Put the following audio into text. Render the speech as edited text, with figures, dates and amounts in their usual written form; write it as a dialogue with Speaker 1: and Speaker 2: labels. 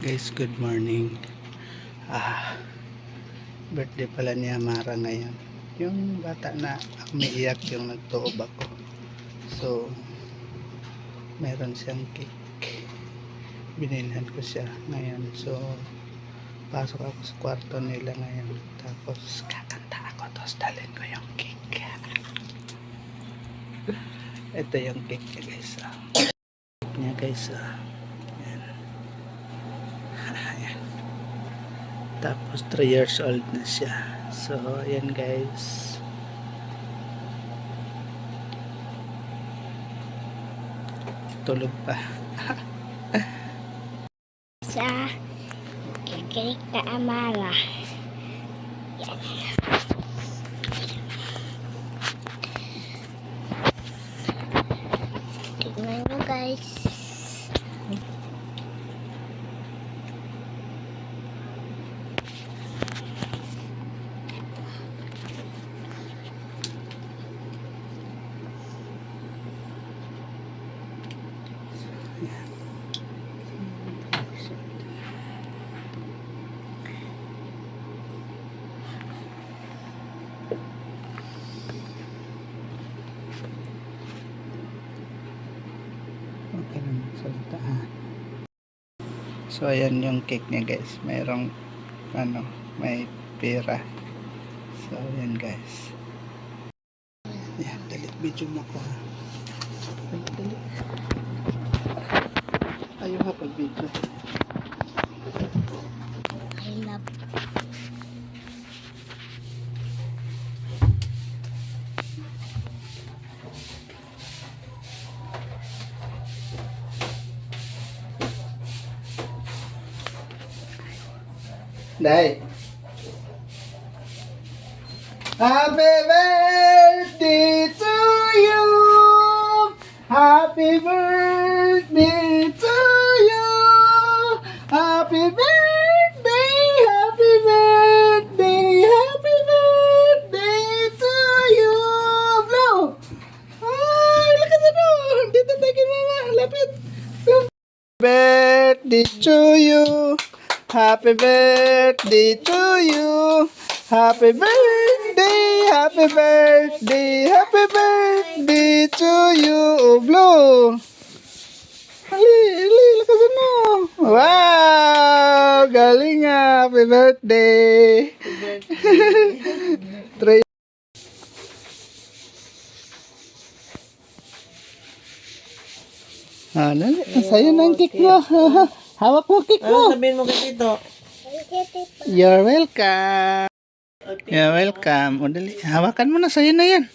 Speaker 1: Guys, good morning. Birthday pala ni Amara ngayon. Yung bata na umiiyak, yung nagtuob ako. So, meron siyang cake. Bininhan ko siya ngayon. So, pasok ako sa kwarto nila ngayon. Tapos, kakanta ako. Tapos, dalhin ko yung cake. Ito yung cake niya, guys. Cake niya, guys. Ayan. Tapos 3 years old na siya. So ayan guys. Tulog pa.
Speaker 2: Sa kay Amara. Yan. Tingnan nyo guys.
Speaker 1: Okay lang magsalita ha. So ayan yung cake niya guys. Mayroong may pera. So ayan guys. Ayan, dali video mo ko ha. Dali. Ayaw ha pag video.
Speaker 2: I love.
Speaker 1: Dai. Happy birthday to you. Happy birthday to you. Happy birthday, happy birthday, happy birthday to you. Blow. Ay, lakas ano. Dito tayo kay mama. Lapit. Birthday to you. Happy birthday to you. Happy birthday, happy birthday, happy birthday to you. Oh, blow. Ali, lakas ano. Wow, galing nga. Happy birthday. Try. Nali, sa'yo na ang cake mo. Hawak mo cake mo.
Speaker 3: Ano sabihin mo kay Tito?
Speaker 1: You're welcome. You're welcome. O dali, hawakan mo na, sa'yo na yan.